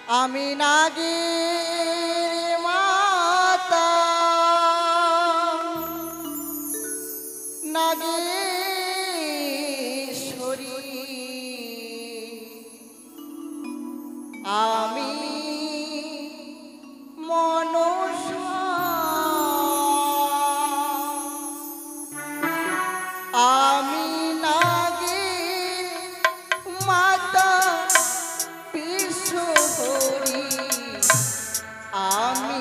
আমি নাগের মাতা নাগেশ্বরী আমি মনসা আমি নাগের মাতা বিশ্বহরি আমি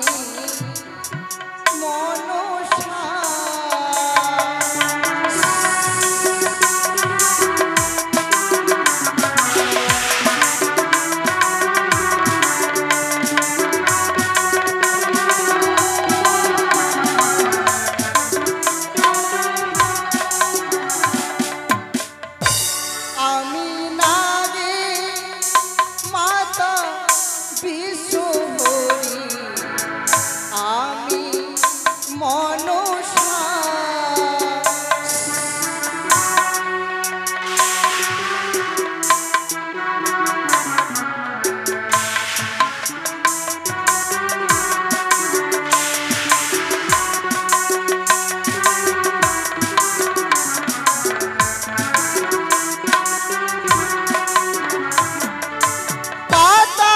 মনসা আমি নাগের মাতা বিশ্বহরি আমি মনসা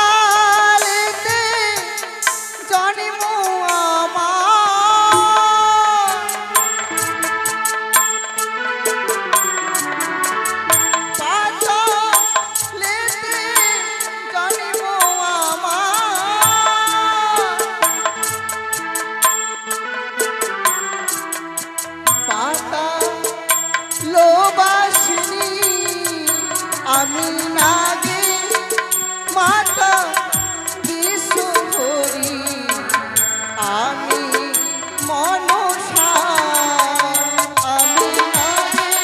পাতালেতে জন্ম আমার পাতালেতে জন্ম আমার পাতালবাসিনী আমি নাগের মাতা বিশ্বহরি আমি মনসা আমি নাগের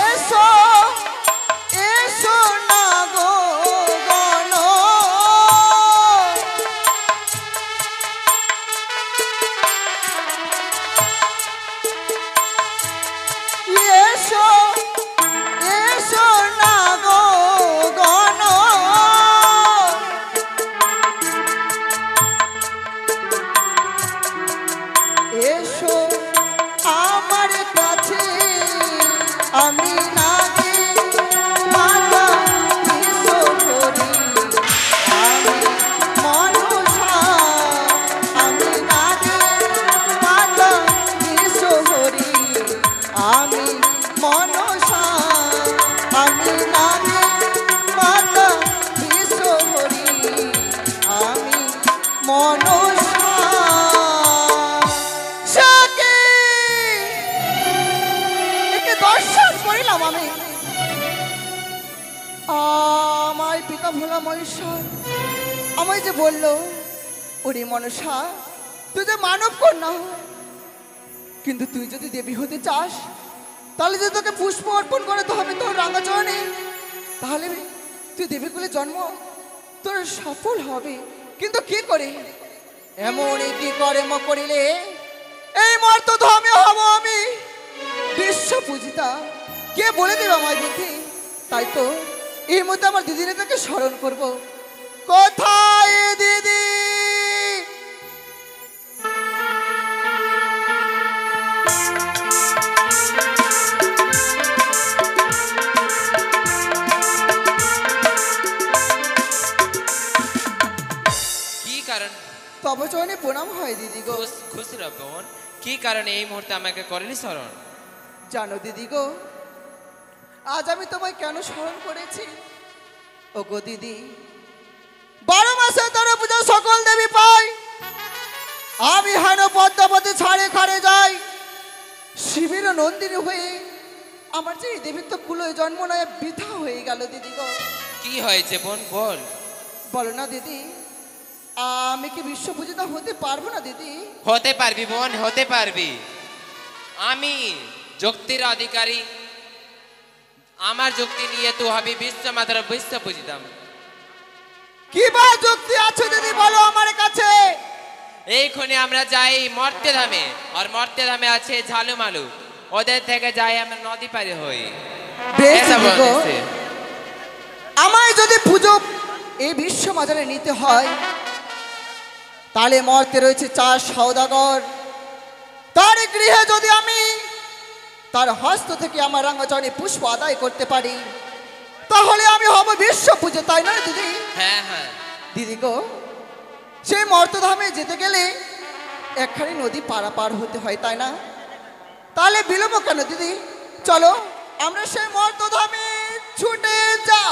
এসো এসো না গো গণ এসো এসো না গো গণ এসো আমার কাছে আমি নাগের মাতা বিশ্বহরি আমি মনসা আমি নাগের মাতা বিশ্বহরি আমি মনসা আমি নাগের মাতা বিশ্বহরি আমি মনসা সাকে একে দর্শন করিলাম আমি আমায় পিতা ভোলা মহেশ্বর আমায় যে বলল ওরে মনসা তুই যে মানব কন্যা কিন্তু তুই যদি দেবী হতে চাস তাহলে যদি তোকে পুষ্প অর্পণ করতে হবে তোর রাঙ্গাচরণে তাহলে তুই দেবী কুলে জন্ম তোর সফল হবে কিন্তু কি করে এমন কি কর্ম করিলে এই মর্ত ধর্মে হব আমি বিশ্ব পূজিতা কে বলে দেবে আমার বুদ্ধি তাই তো এর মধ্যে আমার দিদিটাকে স্মরণ করব কোথায় দিদি কি কারণ তব চরণে প্রণাম হয় দিদি গো খুশি বোন কি কারণে এই মুহূর্তে আমাকে করেনি স্মরণ জানো দিদি গো আজ আমি তোমায় কেন স্মরণ করেছি ও গো দিদি 12 মাসে 13 পূজা সকল দেবী পাই আমি হেন পদ্মাবতী ছাড়ে খাড়ে যাই শিবের নন্দিনী হয়ে আমার যে এই দেবীর তো কুলোয় জন্ম নয় বৃথা হয়ে গেল দিদি গো কি হয়েছে বোন বল বলো না দিদি আমি কি বিশ্ব পূজিতা হতে পারবো না দিদি হতে পারবি বোন হতে পারবি আমি যুক্তির অধিকারী আমার যুক্তি নিয়ে তো হবি বিশ্ব মাত্র বিশ্ব পূজিতাম কি বা যুক্তি আছে দিদি বলো আমার কাছে। এইখানে আমরা যাই মর্তে ধামে, আর মর্তে ধামে আছে ঝালুমালু, ওদের থেকে যাই আমরা নদী পারে হই। বেশ এসব দিদি গো, বলতেছে। আমায় যদি পুজো এই বিশ্ব বাজারে নিতে হয়, তাহলে মর্তে রয়েছে চার সওদাগর। তার গৃহে যদি আমি তার হস্ত থেকে আমার রাঙ্গাচরণে পুষ্প আদায় করতে পারি, তাহলে আমি হব বিশ্ব পুজো, তাই না দিদি? হ্যাঁ হ্যাঁ দিদি গো, সেই মর্তধামে যেতে গেলে একখানি নদী পারাপার হতে হয়, তাই না? তাহলে বিলম্ব কেন দিদি, চলো আমরা সেই মর্তধামে ছুটে যা।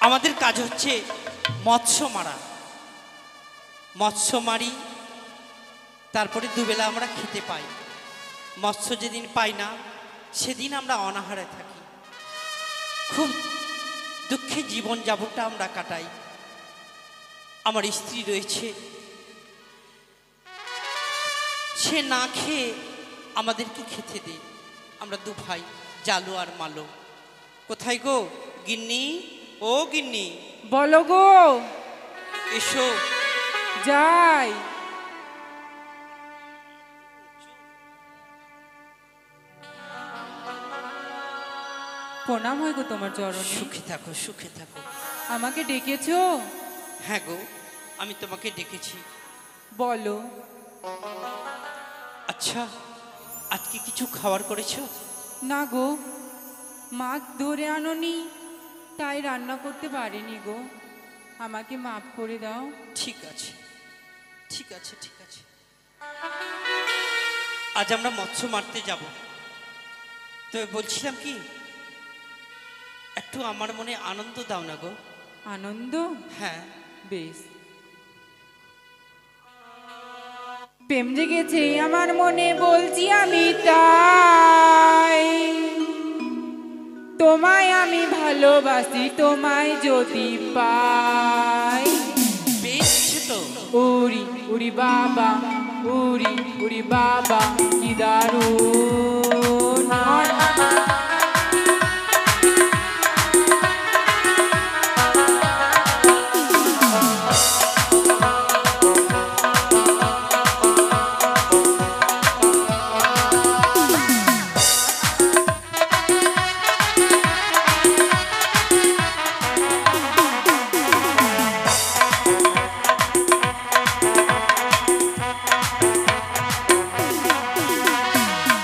আমাদের কাজ হচ্ছে মৎস্য মারা, মৎস্য মারি, তারপরে দুবেলা আমরা খেতে পাই। মৎস্য যেদিন পাই না সেদিন আমরা অনাহারে থাকি, খুব দুঃখে জীবনযাপনটা আমরা কাটাই। আমার স্ত্রী রয়েছে, সে না খেয়ে আমাদেরকে খেতে দেয়। আমরা দু ভাই, জালু আর মালো। কোথায় গো গিন্নি? ও গিন্নি, বলো গো। এসো। যাই। প্রণাম হয় গো তোমার চরণে। সুখে থাকো, সুখে থাকো। আমাকে ডেকেছো? হ্যাঁ গো, আমি তোমাকে ডেকেছি। বলো। আচ্ছা, আজকে কিছু খাবার করেছো? না গো, মাছ ধরে আনোনি, তাই রান্না করতে পারিনি গো। আমাকে মাফ করে দাও। ঠিক আছে, ঠিক আছে, ঠিক আছে। আজ আমরা মৎস্য মারতে যাব। তবে বলছিলাম কি, একটু আমার মনে আনন্দ দাও না গো। আনন্দ? হ্যাঁ। বেশ। প্রেম জেগেছে আমার মনে, বলছি আমি তাই। তোমায় আমি ভালোবাসি, তোমায় যদি পাই। বেশ তো। উড়ি উড়ি বাবা, উড়ি উড়ি বাবা, কি দারুণ।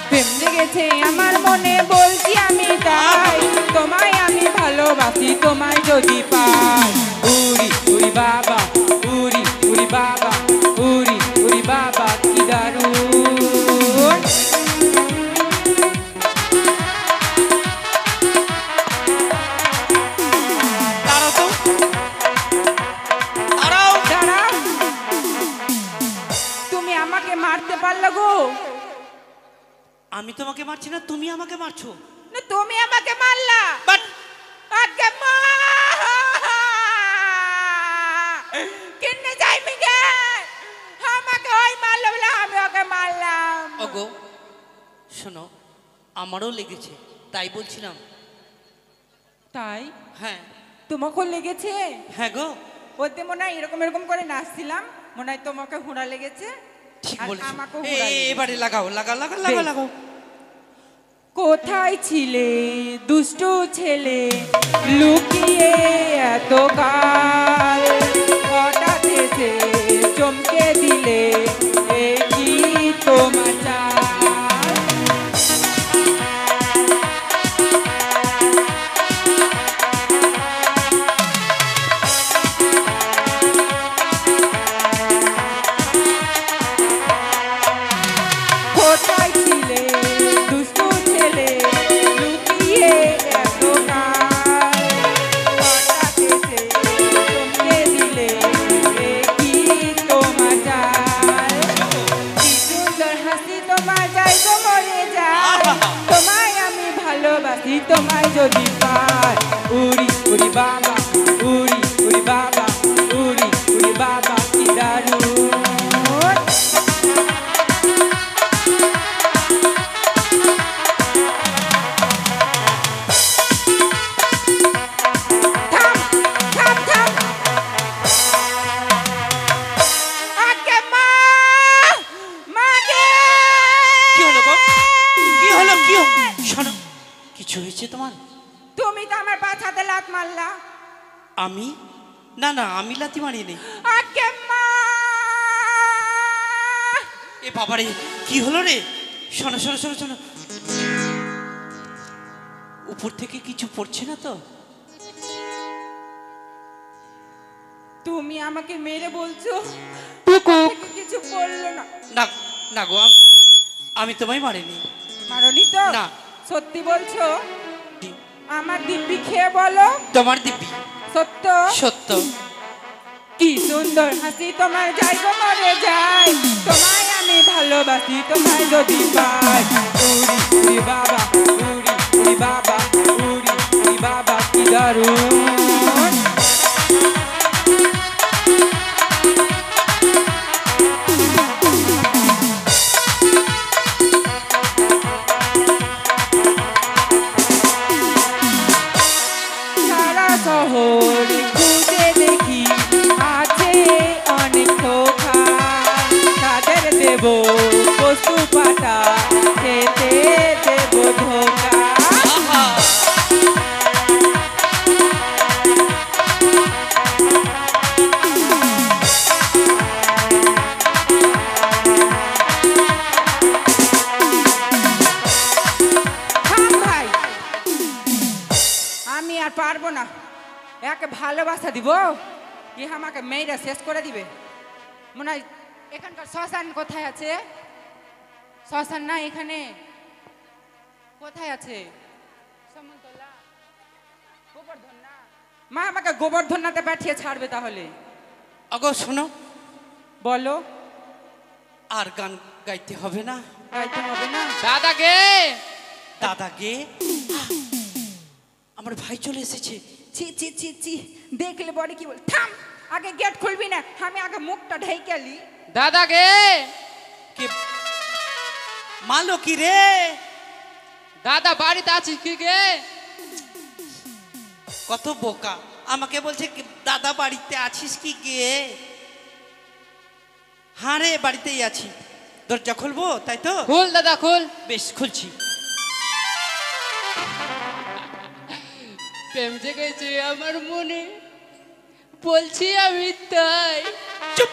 প্রেম জেগেছে আমার মনে, বলছি আমি তাই। তোমায় আমি ভালোবাসি, তোমায় যদি পাই। উড়ি উড়ি বাবা, উড়ি উড়ি বাবা, উড়ি উড়ি বাবা, কি দারুণ। দাঁড়াও তো, দাঁড়াও। দাঁড়াও। তুমি আমাকে মারতে পারলে গো? আমি তোমাকে মারছি না, তুমি আমাকে মারছো। না, তুমি আমাকে মারলা। বাট আগে মা কিন্নে যাই মিগে, আমাকে ওই মারলো বলে আমি ওকে মারলাম। ওগো শোনো, আমারও লেগেছে, তাই বলছিলাম। তাই? হ্যাঁ। তোমাকেও লেগেছে? হ্যাঁ গো। ওতে মনে হয় এরকম এরকম করে নাচছিলাম, মনে হয় তোমাকে ঘোড়া লেগেছে। ঠিক আর বলেছো। আমাকেও ঘুরাই দেবে। এবারে লাগাও, লাগাও, লাগাও, লাগাও, বেশ। লাগাও। কোথায় ছিলে দুষ্টু ছেলে লুকিয়ে এত কাল হঠাৎ এসে চমকে দিলে এ কি তোমার চাল? কোথায় ছিলে দুষ্টু ছেলে লুকিয়ে এত কাল হঠাৎ এসে চমকে দিলে এ কি তোমার চাল? কি সুন্দর হাসি তোমার যাই গো মরে যায় তোমায় আমি ভালোবাসি তোমায় যদি পাই উড়ি উড়ি বাবা উড়ি উড়ি বাবা উড়ি উড়ি বাবা কি দারুণ থাম থাম থাম আগে মা মাগে কি হলো গো? কি হলো? কি হলো? শোনো, কিছু হয়েছে তোমার? তুমি তো আমার পাছাতে লাত মারলা আমি? না না, আমি লাথি মারিনি। আগে মা এ বাবারে, কি হলো রে? শোনো শোনো শোনো শোনো, উপর থেকে কিছু পড়ছে না তো? তুমি আমাকে মেরে বলছো টুকুক কিছু বললো না না না গো, আমি তোমায় মারিনি। মারনি তো না। সত্যি বলছো দি- আমার দিব্যি খেয়ে বলো তোমার দিব্যি সত্য সত্য। কি সুন্দর হাসি তোমার যাই গো মরে যাই তোমায় আমি ভালোবাসি তোমায় যদি পাই উড়ি উড়ি বাবা উড়ি উড়ি বাবা উড়ি উড়ি বাবা কি দারুণ সারা শহর খুঁজে দেখি আছে অনেক ধোঁকা তাদের দেব বস্তু পাতা খেতে দেব ধোকা আহা, থাম ভাই আমি আর পারবো না একে ভালোবাসা দিব কি আমাকে মেয়েরা শেষ করে দিবে মনে হয় এখানকার শ্মশান কোথায় আছে শ্মশান না এখানে কোথায় আছে সমতলা গোবর্ধন না মা আমাকে গোবর্ধনাতে পাঠিয়ে ছাড়বে তাহলে আগো শোনো, বলো আর গান গাইতে হবে না। গাইতে হবে না দাদা গে দাদা গে, আমার ভাই চলে এসেছে। ছি ছি ছি ছি দেখলে বড় কি বল থাম আগে গেট খুলবি না আমি আগে মুখটা ঢেকে লি দাদা গে কে মালো কি রে? দাদা বাড়িতে আছিস কি গে? কত বোকা, আমাকে বলছে কি, দাদা বাড়িতে আছিস কি গে? হ্যাঁ রে, বাড়িতেই আছি। দরজা খুলবো তাই তো? খুল দাদা খুল। বেশ, খুলছি। প্রেম জেগেছে আমার মনে, বলছি আমি তাই। চুপ।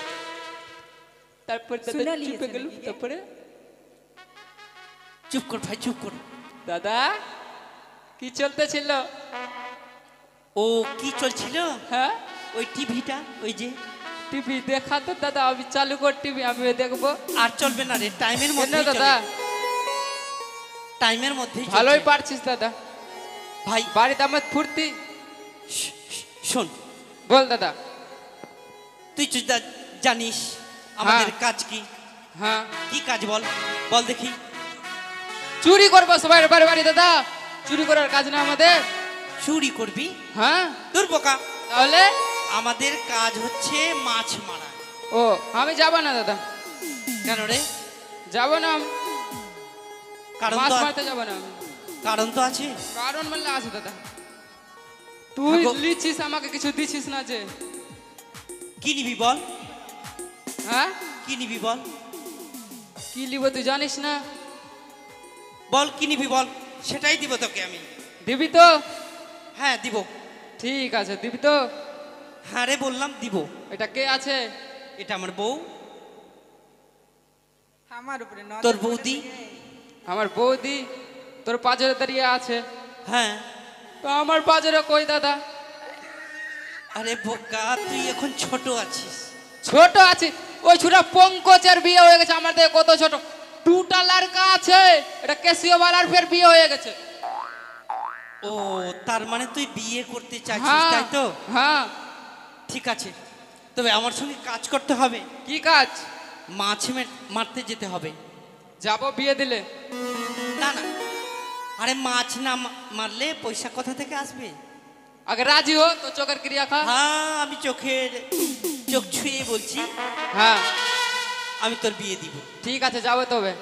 তারপর দাদা শুনে চুপে নিয়েছে গেল। নাকি? তারপরে চুপ কর ভাই, চুপ কর। দাদা কি চলতেছিল? ও কি চলছিল? হ্যাঁ ওই টিভিটা, ওই যে। টিভি দেখা তো দাদা, আমি চালু কর টিভি, আমি দেখবো। আর চলবে না রে, টাইমের কেন মধ্যে দাদা? টাইমের মধ্যেই ভালোই চলছে। পারছিস দাদা। ভাই বাড়িতে আমার ফুর্তি। শোন, বল দাদা। তুই জানিস আমাদের কাজ কি? হ্যাঁ কি কাজ বল, বল দেখি। চুরি করবো সবাই বাড়ি বাড়ি দাদা, চুরি করার কাজ না আমাদের। চুরি করবি? হ্যাঁ তোর বোকা, তাহলে আমাদের কাজ হচ্ছে মাছ মারা। ও আমি যাব না দাদা। কেন রে? যাব না আমি। কারণ মাছ তো মারতে যাব না আমি। কারণ তো আছে। কারণ বললে আছে দাদা। তুই থাকো। লিছিস আমাকে কিছু দিছিস না যে। কি নিবি বল, হ্যাঁ কি নিবি বল? কি লিব তুই জানিস না? বল কি নিবি বল, সেটাই দিব তোকে আমি। দিবি তো? হ্যাঁ দিব। ঠিক আছে, দিবি তো? হ্যাঁ রে বললাম দিব। এটা কে আছে? এটা আমার বউ। আমার উপরে তোর বৌদি? আমার বৌদি তোর পাজরে দাঁড়িয়ে আছে। হ্যাঁ। তো আমার পাজরে কই দাদা? আরে বোকা, তুই এখন ছোট আছিস। ছোট আছে? ওই ছোটা পঙ্কজের বিয়ে হয়ে গেছে, আমার থেকে কত ছোট। দুটা লড়কা আছে, এটা কেসিওবালার ফের বিয়ে হয়ে গেছে। ও তার মানে তুই বিয়ে করতে চাইছিস, হ্যাঁ তাই তো? হ্যাঁ। ঠিক আছে, তবে আমার সঙ্গে কাজ করতে হবে। কি কাজ? মাছ মারতে যেতে হবে। যাবো বিয়ে দিলে? না না, আরে মাছ না মারলে পয়সা কোথা থেকে আসবে? আগে রাজি হো তো চোখের ক্রিয়া খা। হ্যাঁ, আমি চোখ ছুঁয়ে বলছি, হ্যাঁ আমি তোর বিয়ে দিব। ঠিক আছে, যাবো তবে।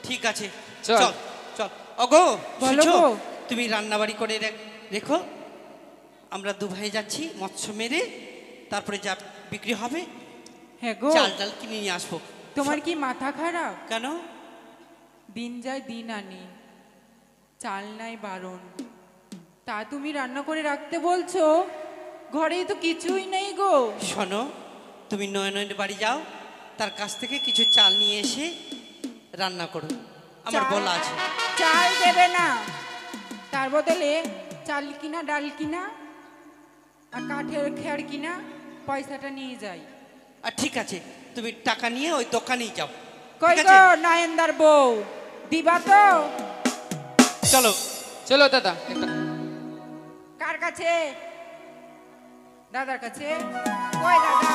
ঠিক আছে, চল। চল চল। ওগো বলো শুনছো? গো। তুমি রান্নাবাড়ি করে রেখো, আমরা দু ভাই যাচ্ছি মৎস্য মেরে, তারপরে যা বিক্রি হবে হ্যাঁ গো, চাল ডাল কিনে নিয়ে আসবো। তোমার কি মাথা খারাপ? কেন? দিন যায় দিন আনি, চাল নাই বারণ, তা তুমি রান্না করে রাখতে বলছো? ঘরেই তো কিছুই নেই গো। শোনো, তুমি নয়নের বাড়ি যাও, তার কাছ থেকে কিছু চাল নিয়ে এসে রান্না করো, আমার চাল- বলা আছে। চাল দেবে না, তার বদলে চাল কিনা ডাল কিনা আর কাঠের খেয়ার কিনা পয়সাটা নিয়ে যাই। আর ঠিক আছে, তুমি টাকা নিয়ে ওই দোকানেই যাও। কই ঠিক গো আছে? নয়নদার বউ, দিবা তো? চলো। চলো দাদা। একটা কার কাছে? দাদার কাছে। কই দাদা?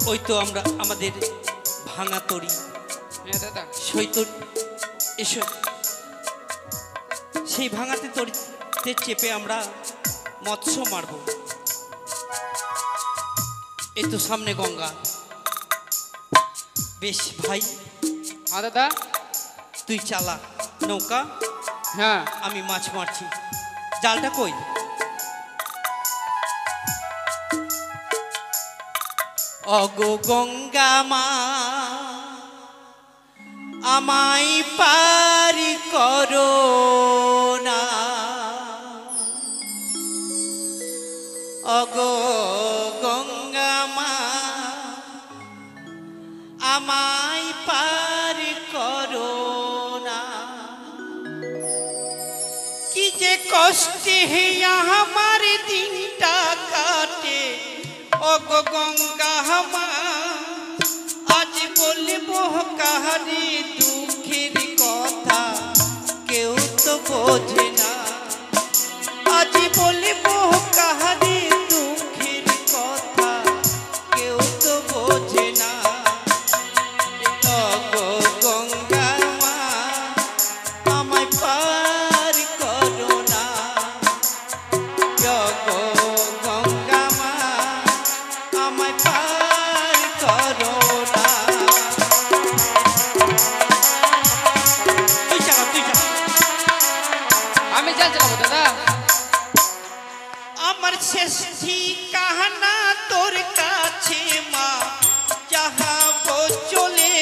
ওই তো আমরা আমাদের ভাঙা তরি হ্যাঁ দাদা। সৈতন এসো, সেই ভাঙাতে তরিতে চেপে আমরা মৎস্য মারব। এই তো সামনে গঙ্গা। বেশ ভাই, হ্যাঁ দাদা। তুই চালা নৌকা, হ্যাঁ আমি মাছ মারছি। জালটা কই? অগো গঙ্গা মা, আমায় পারি করো না। অগো গঙ্গা মা, আমায় পারি করো না। কি যে কষ্টে আমার দিনটা কাটে, ওগো গঙ্গা মা, আজ বলবো কাহারে দুঃখের কথা, কেউ তো বোঝে না। আজ বলবো কাহারে দুঃখের কথা, কেউ তো বোঝে না। ওগো গঙ্গা মা, আমায় পার করো না। ওগো গঙ্গা মা, আমায় পার করো না। তুই চালা, তুই চালা। আমি চাল চালাবো দাদা। আমার শেষ ঠিকানা তোর কাছে মা, যাহাবো চলে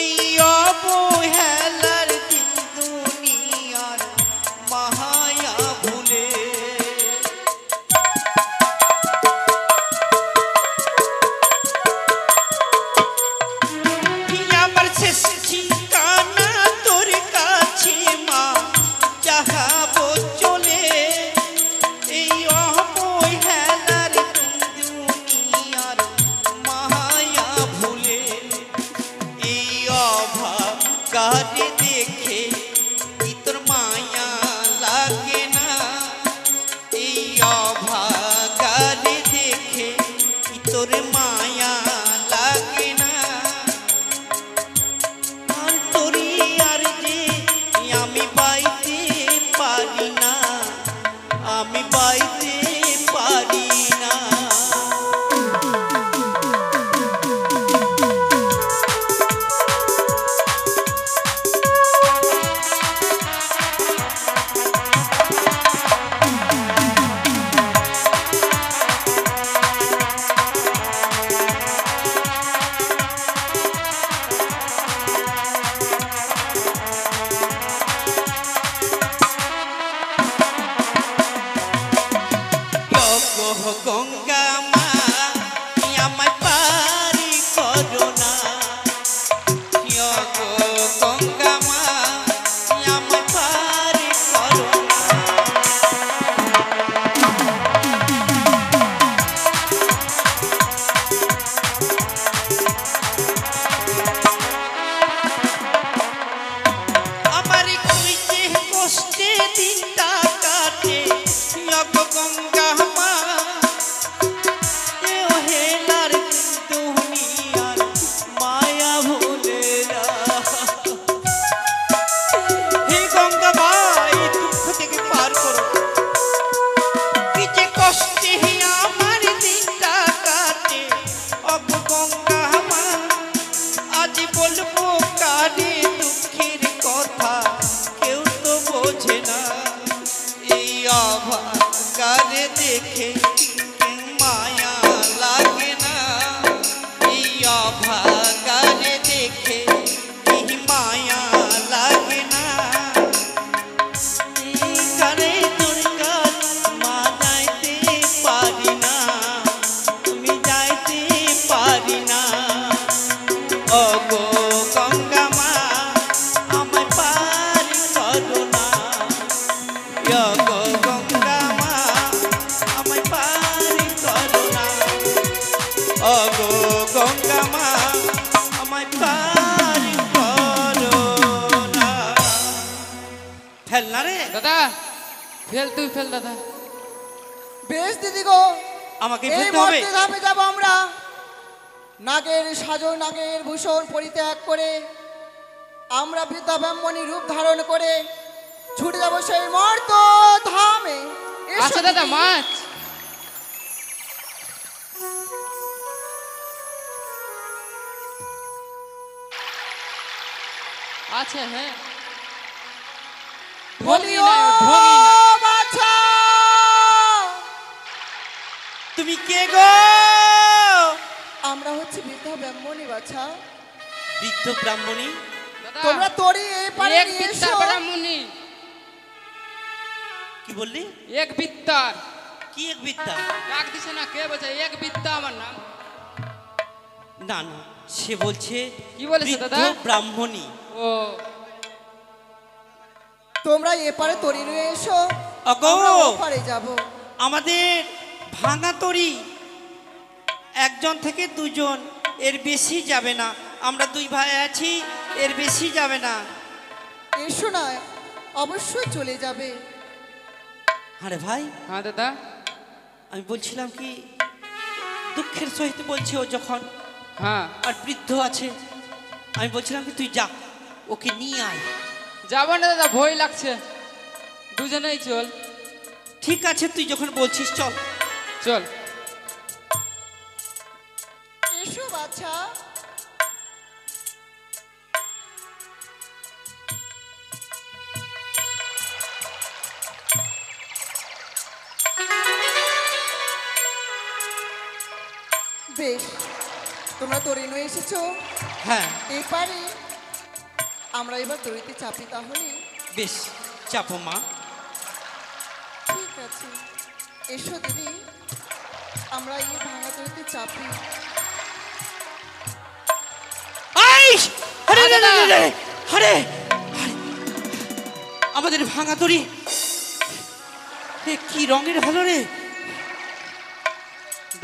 এই অবহেলার দিন দুনিয়ার মায়া ভুলে। আমার শেষ ঠিকানা তোর কাছে মা, যাহাবো চলে এই অবহেলার দুনিয়ার মায়া ভুলে। এই অভাব কারে দেখে কি তোর মায়া লাগে না? এই অভাব কারে দেখে কি তোর মায়া লাগে না? আর তোরি আর যে আমি বাইতে পারি না, আমি বাইতে পারি না। অগো গঙ্গা মা আজ বলবো কারে দুঃখের কথা কেউ তো বোঝে না এই অভাগারে দেখে মায়া লাগে না এই অভাগারে দেখে মায়া লাগে না এই গানে তোর কাজ মা যাইতে পারি না তুমি যাইতে পারি না ওগো গঙ্গা মা আমায় পার করো না ওগো গঙ্গা মা আমায় পার করো না ওগো গঙ্গা মা আমায় পার করো না ফেল না রে দাদা ফেল, তুই ফেল দাদা। বেশ দিদি গো, আমাকে এই ফেলতে হবে মর্তে ধামে যাব আমরা। নাগের সাজো নাগের ভূষণ পরিত্যাগ করে আমরা বৃদ্ধা ব্রাহ্মণী রূপ ধারণ করে ছুটে যাব সেই মর্ত ধামে। এসো আচ্ছা দাদা, দিদি। মাছ আচ্ছা, হ্যাঁ ঢোঙি বলিও নাই, ঢোঙি নাই। বাছা, তুমি কে গো আমরা হচ্ছে বৃদ্ধা ব্রাহ্মণী বাছা। বৃদ্ধ ব্রাহ্মণী দাদা, তোমরা তোরই এই পারে এক নিয়ে বিত্তার এসো। ব্রাহ্মণী, কি বললি এক বিত্তার কি এক বিদ্যা ডাক দিছে না, কে বলছে এক বিত্তা আমার নাম? না না সে বলছে কি বলেছে বৃদ্ধ দাদা? ব্রাহ্মণী ও তোমরা এপারে তরি নিয়ে এসো, অগো আমরা ওপারে যাব। আমাদের ভাঙা তরি একজন থেকে দুজন, এর বেশি যাবে না। আমরা দুই ভাই আছি, এর বেশি যাবে না। এসো না, অবশ্যই চলে যাবে। আরে ভাই হ্যাঁ দাদা, আমি বলছিলাম কি দুঃখের সহিত বলছি ও যখন হ্যাঁ আর বৃদ্ধ আছে, আমি বলছিলাম কি তুই যা ওকে নিয়ে আয়। যাবো না দাদা, ভয় লাগছে, দুজনেই চল। ঠিক আছে তুই যখন বলছিস চল। চল এসো বাছা। বেশ, তোমরা তরি নিয়ে এসেছো, হ্যাঁ এপারে আমরা এবার তরিতে চাপি তাহলে। বেশ চাপো মা। ঠিক আছে, এসো দিদি, আমরা এই ভাঙা তরিতে চাপি। আইস! আরে আরে রে রে না। রে রে! আরে আরে! আমাদের ভাঙা তরি এ কি রঙের ভালো রে।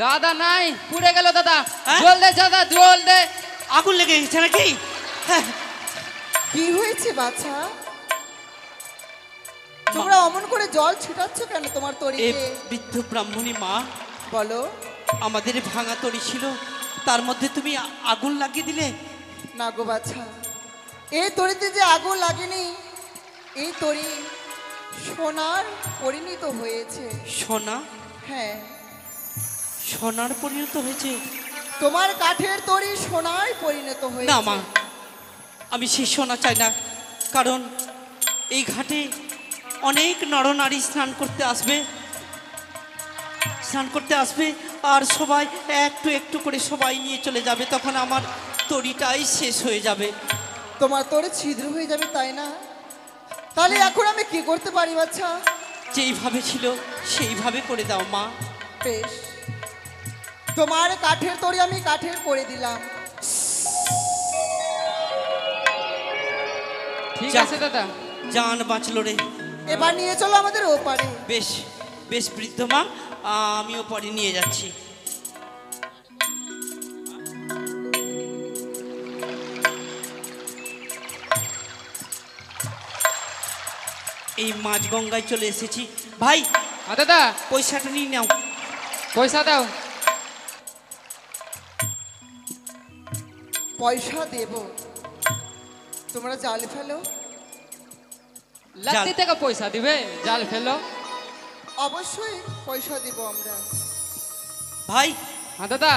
দাদা নাই, পুড়ে গেল দাদা, হ্যাঁ? জল দে দাদা, জল দে। আগুন লেগে গেছে নাকি? হ্যাঁ, কি হয়েছে বাছা? তোমরা অমন করে জল ছিটাচ্ছ কেন তোমার এ তরিতে? বৃদ্ধ ব্রাহ্মণী মা, বলো। আমাদের ভাঙা তরি ছিল, তার মধ্যে তুমি আগুন লাগিয়ে দিলে। না গো বাছা, এই তরিতে যে আগুন লাগেনি, এই তরি সোনার পরিণত হয়েছে। সোনা? হ্যাঁ, সোনার পরিণত হয়েছে? তোমার কাঠের তরি সোনায় পরিণত না হয়েছে। মা, আমি সেই সোনা চাই না, কারণ এই ঘাটে অনেক নরনারী স্নান করতে আসবে আর সবাই একটু একটু করে সবাই নিয়ে চলে যাবে, তখন আমার তরিটাই শেষ হয়ে যাবে। তোমার তরি ছিদ্র হয়ে যাবে, তাই না? তাহলে এখন আমি কি করতে পারি বাছা? যেইভাবে ছিল সেইভাবে করে দাও মা। বেশ, তোমার কাঠের তরি আমি কাঠের করে দিলাম। ঠিক যাক। আছে দাদা, জান বাঁচলো রে। এবার নিয়ে চলো আমাদের ওপারে। বেশ বেশ বৃদ্ধ মা, আমিও পরে নিয়ে যাচ্ছি। এই মাঝ গঙ্গায় চলে এসেছি। ভাই হ্যাঁ দাদা, পয়সাটা নিয়ে নাও। পয়সা দাও। পয়সা দেব, তোমরা জাল ফেলো। লাত্তি থেকে পয়সা দিবে, জাল ফেলো। অবশ্যই পয়সা দেব আমরা। ভাই হ্যাঁ দাদা,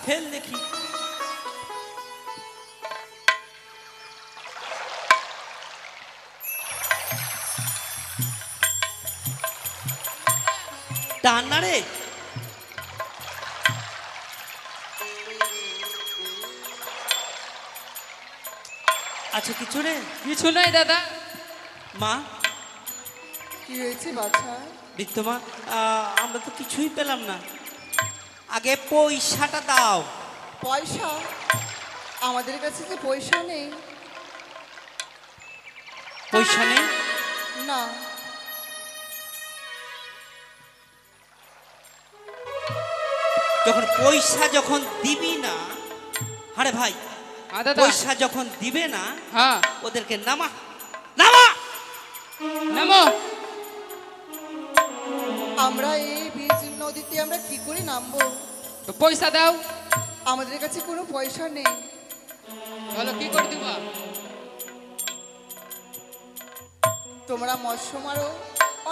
ফেল দেখি। টান না রে। আচ্ছা কিছু রে। কিছু নাই দাদা। মা, কি হয়েছে বাছা? বিদ্যমা, আমরা তো কিছুই পেলাম না। আগে পয়সাটা দাও। পয়সা? আমাদের কাছে যে পয়সা নেই। পয়সা নেই? না। যখন পয়সা যখন দিবি না, আরে ভাই, হ্যাঁ দাদা। পয়সা যখন দিবে না, হ্যাঁ। ওদেরকে নামা নামা। নামো। আমরা এই বীজ নদীতে আমরা কি করে নামবো? তো পয়সা দাও। আমাদের কাছে কোনো পয়সা নেই। তাহলে কি করে দিবা? তোমরা মৎস্য মারো,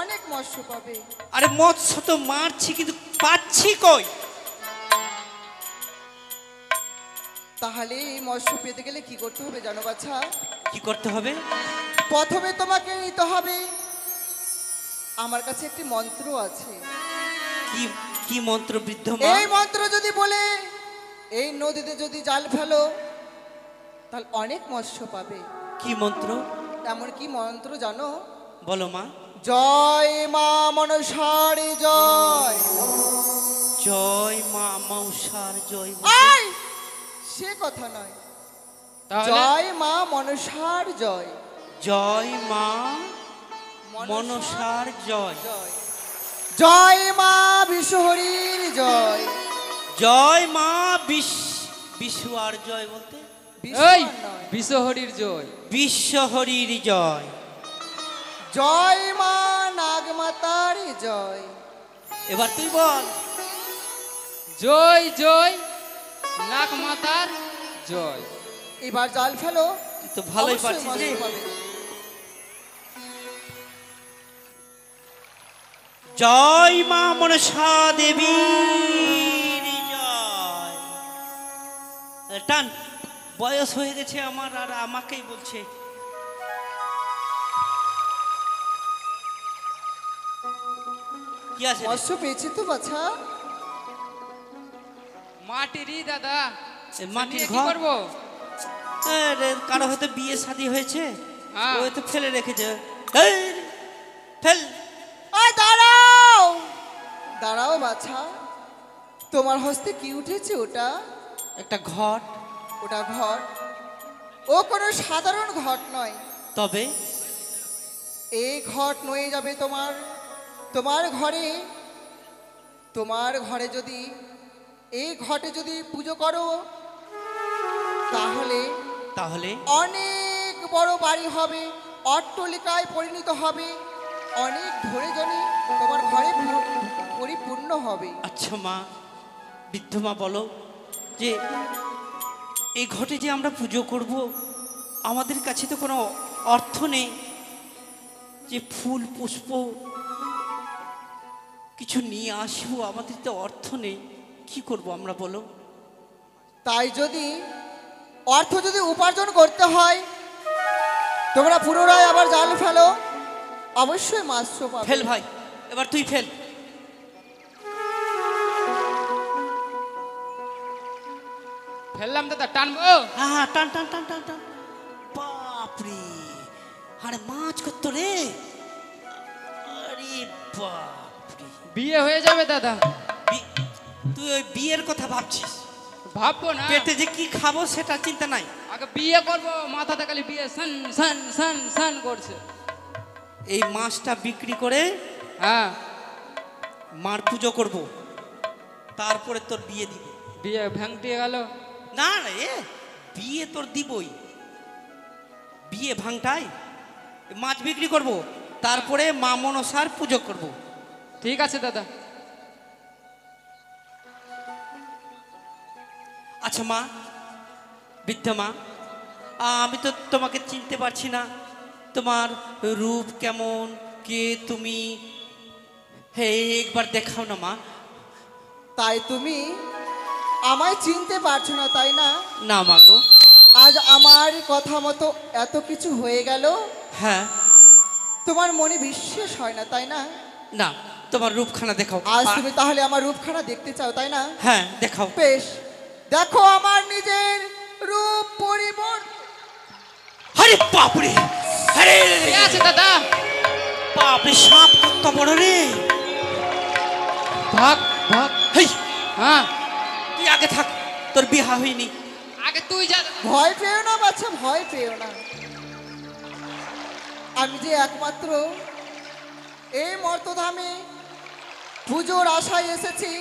অনেক মৎস্য পাবে। আরে মৎস্য তো মারছি, কিন্তু পাচ্ছি কই? তাহলে এই মৎস্য পেতে গেলে কি করতে হবে জানো বাছা? কি করতে হবে? প্রথমে তোমাকে নিতে হবে, আমার কাছে একটি মন্ত্র আছে। কি কি মন্ত্র বৃদ্ধমা? এই মন্ত্র যদি বলে এই নদীতে যদি জাল ফেলো তাহলে অনেক মৎস্য পাবে। কি মন্ত্র? এমন কি মন্ত্র জানো? বলো মা। জয় মা মনসার জয়। জয় মা মনসার জয়। আয় সে কথা নয়, তাহলে জয় মা মনসার জয়। জয় মা মনসার জয়। জয়। জয় মা বিশ্বহরির জয়। জয় মা বিশ্বর জয় বলতে? এই বিশ্বর নয়। বিশ্বহরির জয়। বিশ্বহরির জয়। জয় মা নাগমাতার জয়। এবার তুই বল। জয় জয় নাগ মাতার জয়। এবার জাল ফেলো, তুই তো ভালোই অবশ্যই পারছিস রে। মৎস্য পাবে। জয় মা মনসা দেবীর জয়। টান, বয়স হয়ে গেছে আমার, আর আমাকেই বলছে। কি আছে রে? মৎস্য পেয়েছি তো বাছা। মাটিরই দাদা। এ মাটির নিয়ে কি ঘর? করবো? আরে, কারো হয়তো বিয়ে শাদী হয়েছে, হ্যাঁ। ও তো ফেলে রেখেছে। এই, ফেল। আয় দাঁড়াও, দাঁড়াও বাছা। তোমার হস্তে কি উঠেছে ওটা? একটা ঘট। ওটা ঘট? ও কোনো সাধারণ ঘট নয়। তবে এই ঘট নয়ে যাবে তোমার তোমার ঘরে। তোমার ঘরে যদি এই ঘটে যদি পুজো করো তাহলে তাহলে অনেক বড় বাড়ি হবে, অট্টালিকায় পরিণত হবে, অনেক ধরে জনে তোমার ঘরে পরিপূর্ণ হবে। আচ্ছা মা, বৃদ্ধমা বলো যে এই ঘটে যে আমরা পুজো করব, আমাদের কাছে তো কোনো অর্থ নেই, যে ফুল পুষ্প কিছু নিয়ে আসবো, আমাদের তো অর্থ নেই, কি করব আমরা বলো? তাই যদি অর্থ যদি উপার্জন করতে হয় তোমরা পুনরায় আবার জাল ফেলো, অবশ্যই মাছ পাবে। ফেল ভাই, এবার তুই ফেল। ফেললাম দাদা, টানবো? হ্যাঁ হ্যাঁ, টান টান টান টান টান। বাপরে, আরে মাছ কত রে! আরে বাপরে, বিয়ে হয়ে যাবে দাদা। তুই ওই বিয়ের কথা ভাবছিস? ভাববো না। পেটে যে কি খাবো সেটা চিন্তা নাই। আগে বিয়ে করবো, মাথাতে খালি বিয়ে সান সান সান সান করছে। এই মাছটা বিক্রি করে হ্যাঁ, মার পুজো করব, তারপরে তোর বিয়ে দিব। বিয়ে ভাঙটিয়ে গেল। না না, বিয়ে তোর দিবই। বিয়ে ভাঙটাই, মাছ বিক্রি করব, তারপরে মা মনসার পুজো করব। ঠিক আছে দাদা। আচ্ছা মা, বৃদ্ধা মা, আমি তো তোমাকে চিনতে পারছি না, তোমার রূপ কেমন, কে তুমি, হে একবার দেখাও না মা। তাই তুমি আমায় চিনতে পারছো না তাই না? না মাগো। আজ আমার কথা মতো এত কিছু হয়ে গেল, হ্যাঁ। তোমার মনে বিশ্বাস হয় না তাই না? না, তোমার রূপখানা দেখাও। আজ তুমি তাহলে আমার রূপখানা দেখতে চাও তাই না? হ্যাঁ দেখাও। বেশ, দেখো আমার নিজের রূপ পরিবর্তন। আরে বাপরে, আরে কে আছে দাদা? বাপরে, সাপ কত বড় রে। ভাগ ভাগ। হেই, হ্যাঁ, তুই আগে থাক, তোর বিহা হয়নি। আগে তুই যা। ভয় পেও না বাচ্চা, ভয় পেও না। আমি যে একমাত্র এই মর্তধামে পুজোর আশায় এসেছি,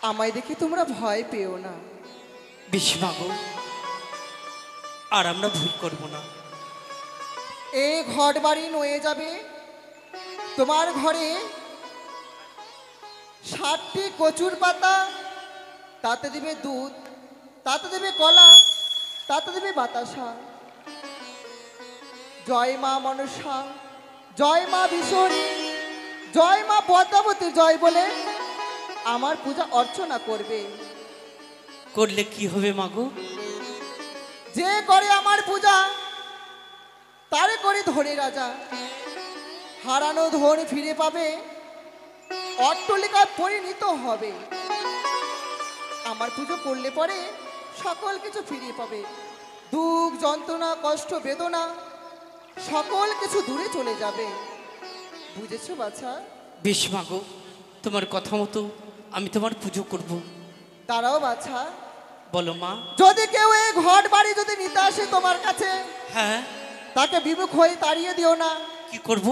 আমায় দেখে তোমরা ভয় পেও না। বেশ মাগো, আর আমরা ভুল করব না। এই ঘর বাড়ি নয়ে যাবে, তোমার ঘরে 60টি কচুর পাতা, তাতে দেবে দুধ, তাতে দেবে কলা, তাতে দেবে বাতাসা। জয় মা মনসা, জয় মা বিশ্বরী, জয় মা পদ্মাবতী জয় বলে আমার পূজা অর্চনা করবে। করলে কি হবে মাগো? যে করে আমার পূজা তারে করে ধরে রাজা, হারানো ধন ফিরে পাবে, অট্টলিকায় পরিণত হবে। আমার পুজো করলে পরে সকল কিছু ফিরিয়ে পাবে, দুঃখ যন্ত্রণা কষ্ট বেদনা সকল কিছু দূরে চলে যাবে। বুঝেছো বাছা? বেশ মাগো, তোমার কথা মতো আমি তোমার পুজো করব। দাঁড়াও বাছা, বলো মা। যদি কেউ এই ঘর বাড়ি যদি নিতে আসে তোমার কাছে, হ্যাঁ, তাকে বিমুখ হয়ে তাড়িয়ে দিও না। কি করব?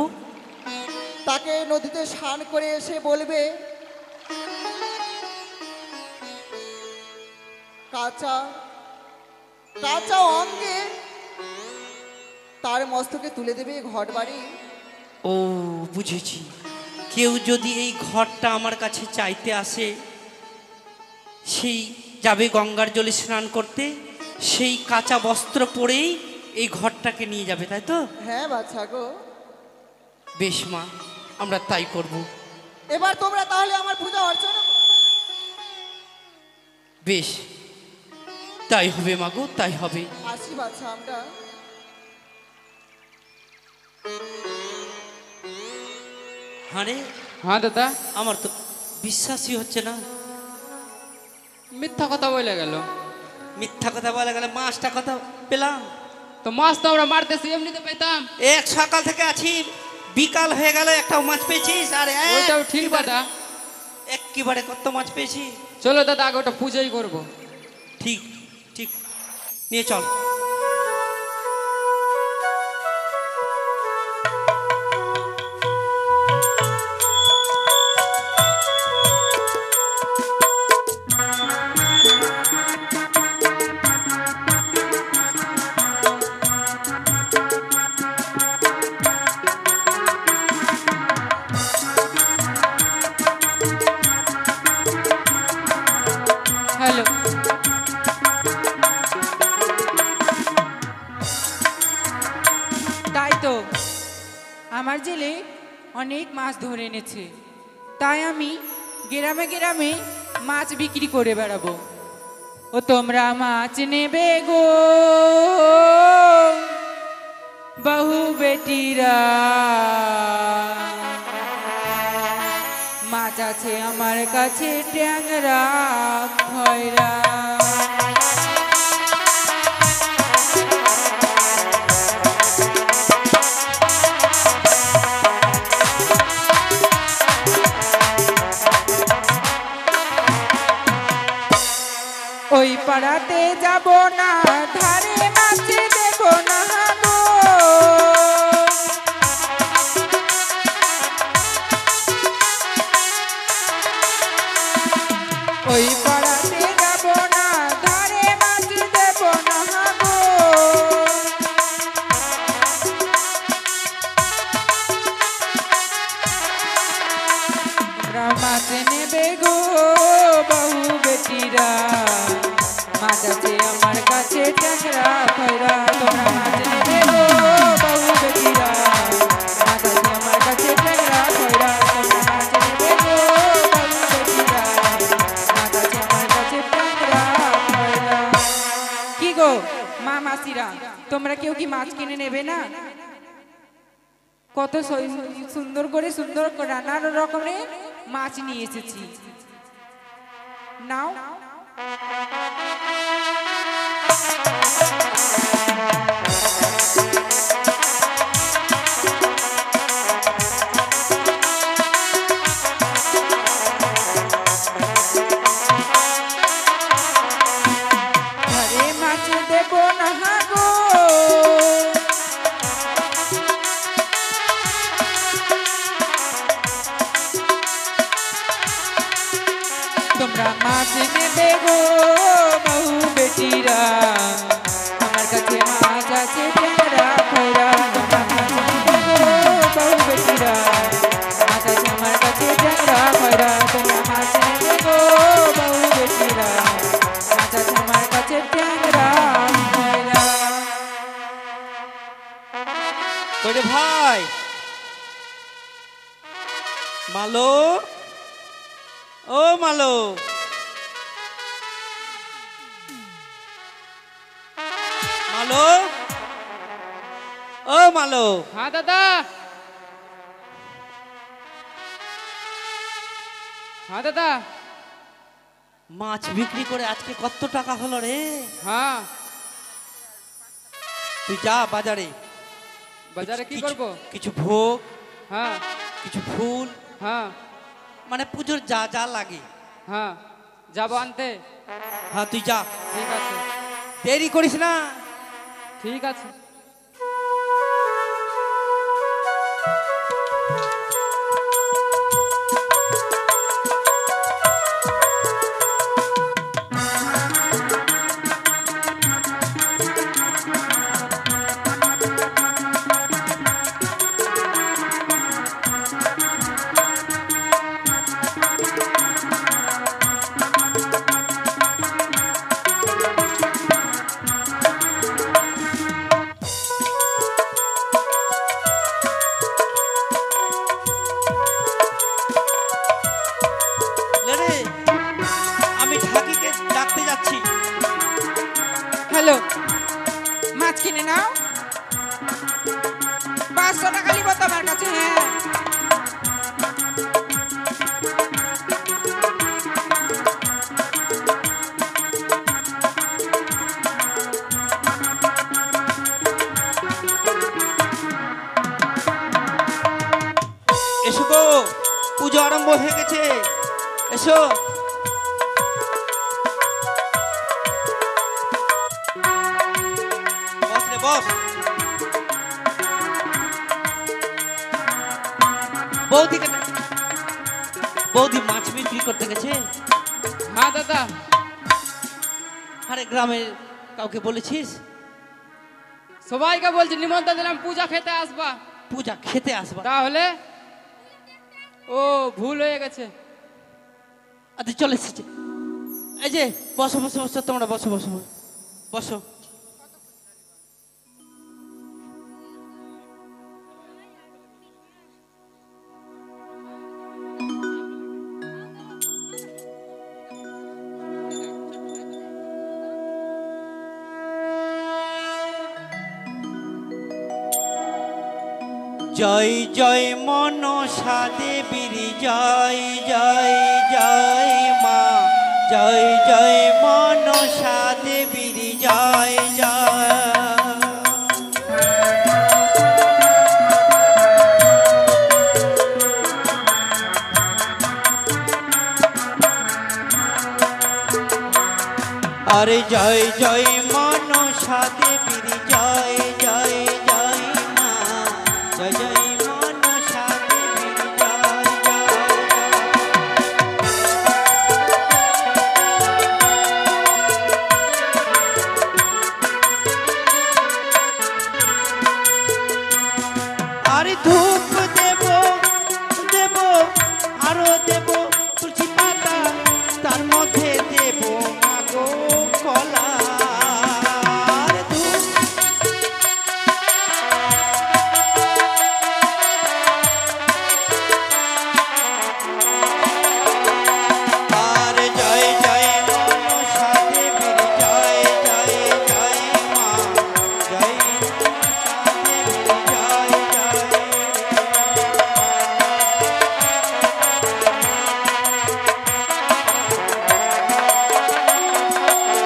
তাকে নদীতে স্নান করে এসে বলবে, কাঁচা কাঁচা অঙ্গে তার মস্তকে তুলে দেবে ঘর বাড়ি। ও বুঝেছি, কেউ যদি এই ঘরটা আমার কাছে চাইতে আসে, সেই যাবে গঙ্গার জলে স্নান করতে, সেই কাঁচা বস্ত্র পরেই এই ঘরটাকে নিয়ে যাবে, তাই তো? হ্যাঁ বাছা গো। বেশ মা, আমরা তাই করব। এবার তোমরা তাহলে আমার পূজা অর্চনা করো। বেশ, তাই হবে মাগো, তাই হবে। আসি বাছা আমরা। আরে হ্যাঁ দাদা, আমার তো বিশ্বাসই হচ্ছে না। মিথ্যা কথা বলে গেল। মিথ্যা কথা বলা গেলে মাছটা কথা পেলাম তো মাছ তো আমরা মারতেছি, এমনিতে পেতাম। এক সকাল থেকে আছি, বিকাল হয়ে গেল, একটা মাছ পেয়েছিস? আর ওইটাও ঠিক দাদা। একেবারে কত মাছ পেয়েছি। চলো দাদা, আগে ওটা পূজাই করবো। ঠিক ঠিক, নিয়ে চল। হ্যালো, তাই তো আমার জেলে অনেক মাছ ধরে এনেছে, তাই আমি গ্রামে গ্রামে মাছ বিক্রি করে বেড়াবো। ও তোমরা মাছ নেবে গো বহু বেটিরা, মাছ আছে আমার কাছে ট্যাংরা খয়রা। ওই পাড়াতে যাব না, ধারে মাছে দেব না গো। ওই পাড়াতে যাব না, ধারে মাছ দেব না গো। তোমরা মাছ নেবে গো বহু বেটিরা, মাছ আছে আমার কাছে ট্যাংরা খয়রা। তোমরা মাছ নেবে গো বহু বেটিরা, মাছ আছে আমার কাছে ট্যাংরা খয়রা। তোমরা মাছ নেবে গো বহু বেটিরা, মাছ আছে মাসিরা, তোমরা কেউ কি মাছ কিনে নেবে না? কত সুন্দর করে নানা রকমের মাছ নিয়ে এসেছি, নাও। তোমরা মাছ নেবে গো বহু বেটিরা, আমার কাছে মাছ আছে ট্যাংরা খয়রা। তোমরা মাছ নেবে গো বহু বেটিরা, মাছ আছে আমার কাছে ট্যাংরা খয়রা। তোমরা মাছ নেবে গো বহু বেটিরা, মাছ আছে আমার কাছে ট্যাংরা খয়রা। করে ভাই মালো, ও মালো, মালো, ও মালো। হ্যাঁ দাদা, হ্যাঁ দাদা। মাছ বিক্রি করে আজকে কত টাকা হলো রে? হ্যাঁ, তুই যা বাজারে। বাজারে কি করব? কিছু ভোগ, হ্যাঁ, কিছু ফুল, হ্যাঁ, মানে পুজোর যা যা লাগে, হ্যাঁ, যাবো আনতে। হ্যাঁ তুই যা, ঠিক আছে, দেরি করিস না। ঠিক আছে। আমি ঢাকিকে ডাকতে যাচ্ছি। হ্যালো, মাছ কিনে নাও। 500 টাকা নিব তোমার কাছে। হ্যাঁ, এসো গো, পুজো আরম্ভ হয়ে গেছে, এসো। বস রে বস। বৌদি মাছ বিক্রি করতে গেছে। হ্যাঁ দাদা। আরে গ্রামের কাউকে বলেছিস? সবাইকে বলছি, নিমন্ত্রণ দিলাম, পূজা খেতে আসবা। পূজা খেতে আসবা? তাহলে ও ভুল হয়ে গেছে। আচ্ছা চলে এসেছে। এই যে বসো বসো বসো, তোমরা বসো বসো বসো। জয় জয় মনসা দেবীর জয় জয় জয় মা, জয় জয় মনসা দেবীর জয় জয়। আরে জয় জয় মনসা দেবীর জয় জয় জয় মা, জয় জয় মনসা দেবীর জয় জয়। আরে ধূপ দেব দেব আরো দেব তুলসী পাতা, তার মধ্যে দেব মাগো কলা। ধূপ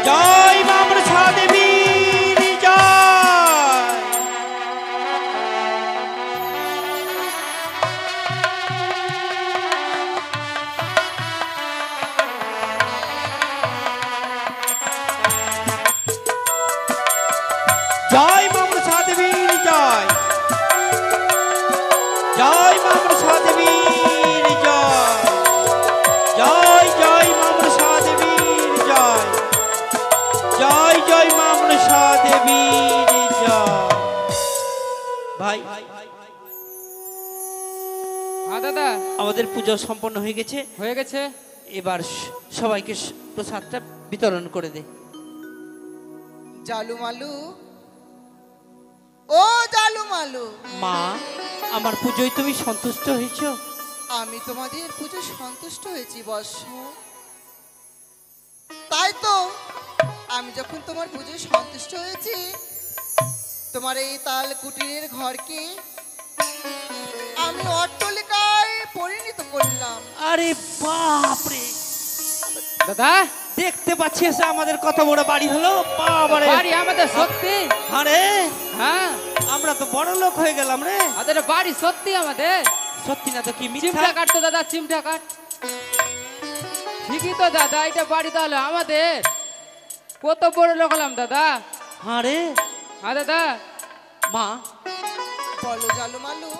জয় মা মনসা দেবীর জয়। জয় মা মনসা দেবীর জয়। জয় মা মনসা দেবীর জয়। জয় জয় মা মনসা দেবীর জয়। জয় জয় মা মনসা দেবীর জয়। ভাই হ্যাঁ দাদা, আমাদের পুজো সম্পন্ন হয়ে গেছে। হয়ে গেছে। এবার সবাইকে প্রসাদটা বিতরণ করে দে। জালু মালু, ও জালু মালু, মা, আমার পুজোয় তুমি সন্তুষ্ট হয়েছো? আমি তোমাদের পুজো সন্তুষ্ট হয়েছি বৎস। তাই তো আমি যখন তোমার পুজো সন্তুষ্ট হয়েছি, তোমার এই তাল কুটিরের ঘরকে আমি অট্টালিকায় পরিণত করলাম। আরে বাপরে, দাদা, দেখতে পাচ্ছি এসে আমাদের কত বড় বাড়ি হলো। বাবারে, বাড়ি আমাদের সত্যি। আরে হ্যাঁ, আমরা তো বড় লোক হয়ে গেলাম রে। আমাদের বাড়ি সত্যি আমাদের। সত্যি না তো কি চিমটা মিথ্যা? কাটতো দাদা, চিমটা কাট। ঠিকই তো দাদা, এটা বাড়ি তাহলে আমাদের। কত বড় লোক হলাম দাদা। আরে হ্যাঁ দাদা। মা, বলো জালু মালু।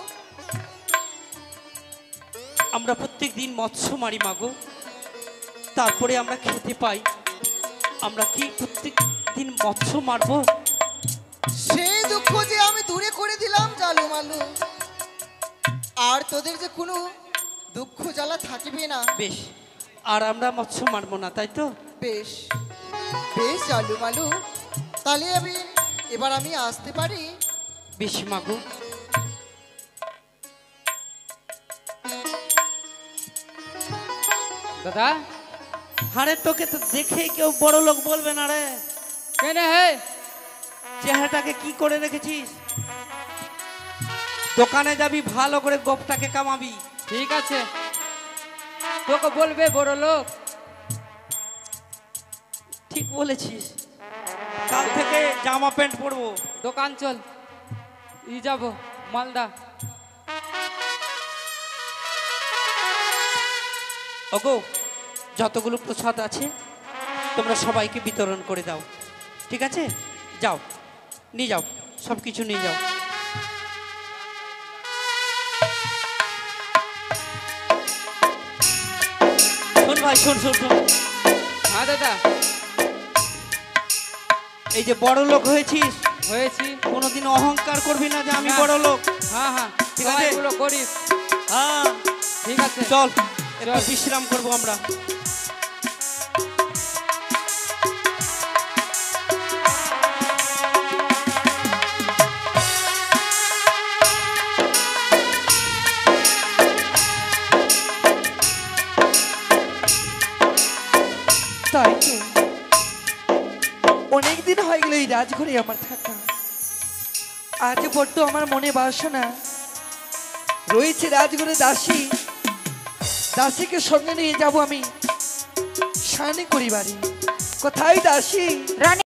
আমরা প্রত্যেক দিন মৎস্য মারি মাগো, তারপরে আমরা খেতে পাই। আমরা কি প্রত্যেক দিন মৎস্য মারবো? সেই দুঃখ যে আমি দূরে করে দিলাম জালু মালু, আর তোদের যে কোনো দুঃখ জ্বালা থাকবে না। বেশ, আর আমরা মৎস্য মারবো না, তাই তো? বেশ বেশ জালু মালু, তাহলে এবার আমি আসতে পারি? বেশ মাগো। দাদা, আরে তোকে তো দেখে কেউ বড় লোক বলবে না রে। কেন হে? চেহারাটাকে কি করে রেখেছিস? দোকানে যাবি, ভালো করে গোপটাকে কামাবি। ঠিক আছে, তোকে বলবে বড় লোক। ঠিক বলেছিস, কাল থেকে জামা প্যান্ট পরবো। দোকান চল, ই যাবো মালদা। ওগো, যতগুলো প্রসাদ আছে তোমরা সবাইকে বিতরণ করে দাও, ঠিক আছে? যাও, নিয়ে যাও, সব কিছু নিয়ে যাও। শোন ভাই, শোন শোন শোন, হ্যাঁ দাদা, এই যে বড় লোক হয়েছিস, হয়েছি। কোনোদিন অহংকার করবি না যে আমি না। বড় লোক। হ্যাঁ হ্যাঁ, ঠিক আছে? এগুলো করিস। হ্যাঁ, ঠিক আছে, চল একটু বিশ্রাম করবো আমরা। তাই তো অনেকদিন হয়ে গেল এই রাজঘরে আমার থাকা। আজ বড্ড আমার মনে বাসনা রয়েছে রাজঘরে দাসী। দাসীকে সঙ্গে নিয়ে যাব আমি শানি করি বাড়ি। কোথায় দাসী?